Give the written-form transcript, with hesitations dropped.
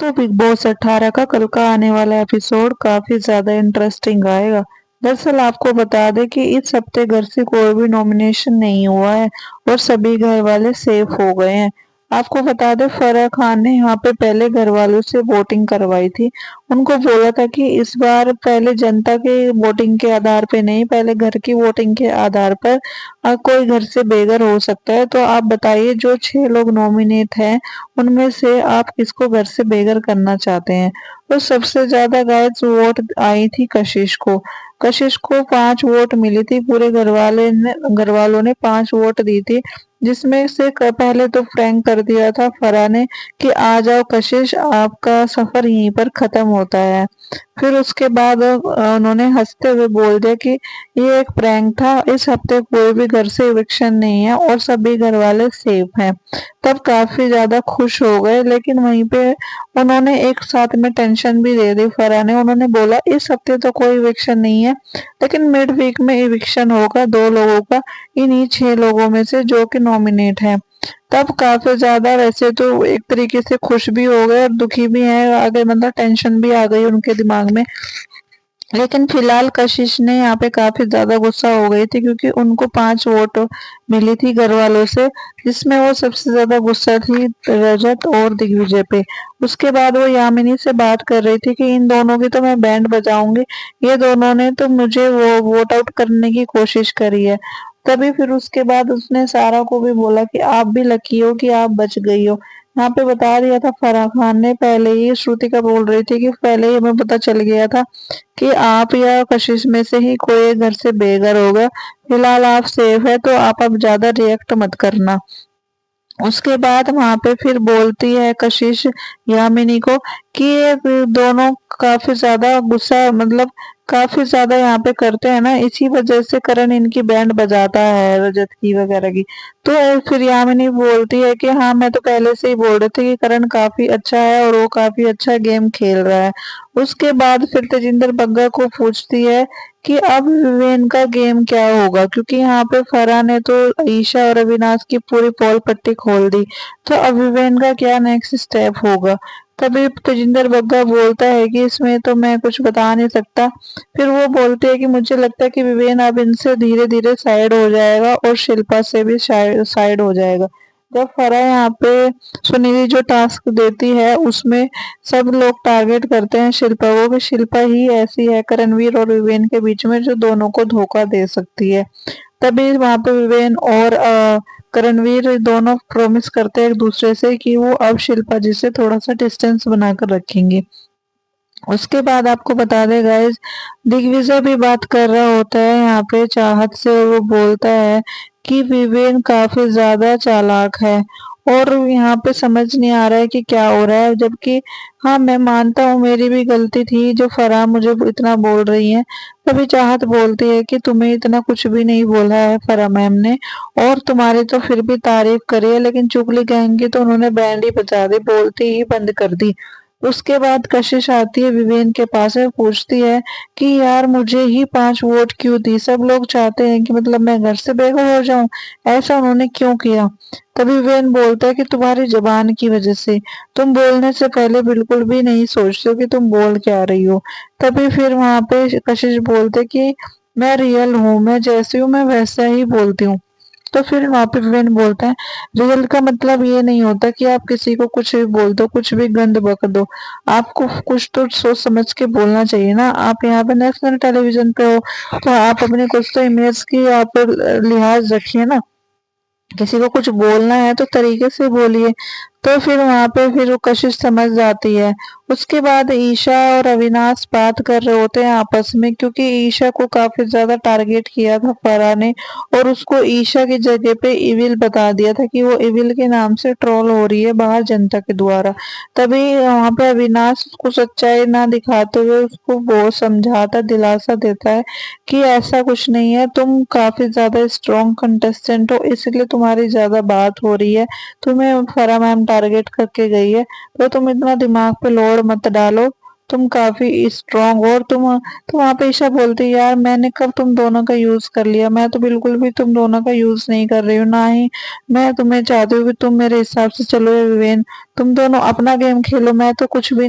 तो big boss 18 का कल का आने वाला एपिसोड काफी ज्यादा इंटरेस्टिंग आएगा। दरअसल आपको बता दें कि इस हफ्ते घर से कोई भी नॉमिनेशन नहीं हुआ है और सभी घर वाले सेफ हो गए हैं। आपको बता दें फराह खान ने यहाँ पे पहले घर वालों से वोटिंग करवाई थी। उनको बोला था कि इस बार पहले जनता के वोटिंग के आधार पे नहीं, पहले घर की वोटिंग के आधार पर कोई घर से बेघर हो सकता है। तो आप बताइए, जो 6 लोग नॉमिनेट हैं उनमें से आप किसको घर से बेघर करना चाहते हैं? तो सबसे ज्यादा गाइस वोट आई थी कशिश को। कशिश को 5 वोट मिली थी। पूरे घर वालों ने 5 वोट दी थी, जिसमें से पहले तो प्रैंक कर दिया था फराह ने कि आ जाओ कशिश, आपका सफर यहीं पर खत्म होता है। फिर उसके बाद उन्होंने हंसते हुए बोल दिया कि ये एक प्रैंक था, इस हफ्ते कोई भी घर से इविक्शन नहीं है और सभी घर वाले सेफ हैं। तब काफी ज्यादा खुश हो गए, लेकिन वहीं पे उन्होंने एक साथ में टेंशन भी दे दी फराह ने। उन्होंने बोला इस हफ्ते तो कोई इविक्शन नहीं है, लेकिन मिड वीक में इविक्शन होगा 2 लोगों का, इन्हीं 6 लोगों में से जो कि नॉमिनेट है। तब काफी ज्यादा वैसे तो एक तरीके से खुश भी हो गए और दुखी भी हैं, आगे मतलब टेंशन भी आ गई उनके दिमाग में। लेकिन फिलहाल कशिश ने यहाँ पे काफी ज्यादा गुस्सा हो गई थी, क्योंकि उनको 5 वोट मिली थी घर वालों से, जिसमें वो सबसे ज्यादा गुस्सा थी रजत और दिग्विजय पे। उसके बाद वो यामिनी से बात कर रही थी कि इन दोनों की तो मैं बैंड बजाऊंगी, ये दोनों ने तो मुझे वो वोट आउट करने की कोशिश करी है। तभी फिर उसके बाद उसने सारा को भी बोला कि आप भी लकी हो कि आप बच गई हो। यहाँ पे बता दिया था फराह खान ने पहले ही, श्रुतिका बोल रही थी कि पहले ही हमें पता चल गया था कि आप या कशिश में से ही कोई घर से बेघर होगा। फिलहाल आप सेफ है, तो आप अब ज्यादा रिएक्ट मत करना। उसके बाद वहां पे फिर बोलती है कशिश यामिनी को कि ये दोनों काफी ज्यादा गुस्सा, मतलब काफी ज्यादा यहाँ पे करते हैं ना, इसी वजह से करण इनकी बैंड बजाता है रजत की वगैरह की। तो फिर यामिनी बोलती है कि हाँ, मैं तो पहले से ही बोल रही थी कि करण काफी अच्छा है और वो काफी अच्छा गेम खेल रहा है। उसके बाद फिर तेजिंदर बग्गा को पूछती है कि अब विवेन का गेम क्या होगा, क्योंकि यहाँ पे फराह ने तो ईशा और अविनाश की पूरी पोल पट्टी खोल दी। तो अब विवेन का क्या नेक्स्ट स्टेप होगा? तभी तेजिंदर बग्गा बोलता है कि इसमें तो मैं कुछ बता नहीं सकता। फिर वो बोलते हैं कि मुझे लगता है कि विवेन अब इनसे धीरे धीरे साइड हो जाएगा और शिल्पा से भी साइड हो जाएगा। जब फराह यहाँ पे सुनिधि जो टास्क देती है उसमें सब लोग टारगेट करते हैं शिल्पा को, कि शिल्पा ही ऐसी है करणवीर और विवेन के बीच में जो दोनों को धोखा दे सकती है। तभी वहां पे विवेन और करणवीर दोनों प्रॉमिस करते हैं एक दूसरे से कि वो अब शिल्पा जी से थोड़ा सा डिस्टेंस बनाकर रखेंगे। उसके बाद आपको बता दें गाइस, दिग्विजय भी बात कर रहा होता है यहाँ पे चाहत से, और वो बोलता है कि विवेन काफी ज्यादा चालाक है और यहाँ पे समझ नहीं आ रहा है कि क्या हो रहा है। जबकि हाँ, मैं मानता हूँ मेरी भी गलती थी जो फराह मुझे इतना बोल रही है। तभी चाहत बोलती है कि तुम्हें इतना कुछ भी नहीं बोला है फराह मैम ने, और तुम्हारी तो फिर भी तारीफ करी है, लेकिन चुगली गैंग की तो उन्होंने बैंड ही बजा दी, बोलती ही बंद कर दी। उसके बाद कशिश आती है विवेन के पास में, पूछती है कि यार मुझे ही 5 वोट क्यों दी, सब लोग चाहते हैं कि मतलब मैं घर से बेघर हो जाऊं, ऐसा उन्होंने क्यों किया? तभी विवेन बोलता है कि तुम्हारी जबान की वजह से, तुम बोलने से पहले बिल्कुल भी नहीं सोचते हो कि तुम बोल क्या रही हो। तभी फिर वहां पे कशिश बोलते कि मैं रियल हूँ, मैं जैसी हूँ मैं वैसा ही बोलती हूँ। तो फिर वहां पे विवेन बोलता है रियल का मतलब ये नहीं होता कि आप किसी को कुछ भी बोल दो, कुछ भी गंद बक दो। आपको कुछ तो सोच समझ के बोलना चाहिए ना। आप यहाँ पे नेशनल टेलीविजन पे हो, तो आप अपने कुछ तो इमेज की आप लिहाज रखिए ना। किसी को कुछ बोलना है तो तरीके से बोलिए। तो फिर वहां पे फिर वो कशिश समझ जाती है। उसके बाद ईशा और अविनाश बात कर रहे होते हैं आपस में, क्योंकि ईशा को काफी ज्यादा टारगेट किया था फराह ने, और उसको ईशा की जगह पे इविल बता दिया था कि वो इविल के नाम से ट्रोल हो रही है बाहर जनता के द्वारा। तभी वहां पे अविनाश उसको सच्चाई ना दिखाते हुए उसको बहुत समझाता, दिलासा देता है कि ऐसा कुछ नहीं है, तुम काफी ज्यादा स्ट्रॉन्ग कंटेस्टेंट हो, इसलिए तुम्हारी ज्यादा बात हो रही है, तुम्हें फराह मैम टारगेट करके गई है, तो तुम इतना दिमाग पे लोड मत डालो। तुम काफी स्ट्रांग हो। और तुम वहां पे ईशा बोलती यार मैंने कब तुम दोनों का यूज कर लिया, मैं तो बिल्कुल भी तुम दोनों का यूज नहीं कर रही हूँ, ना ही मैं तुम्हें चाहती हूँ कि तुम मेरे हिसाब से चलो। विवेन, तुम दोनों अपना गेम खेलो, मैं तो कुछ भी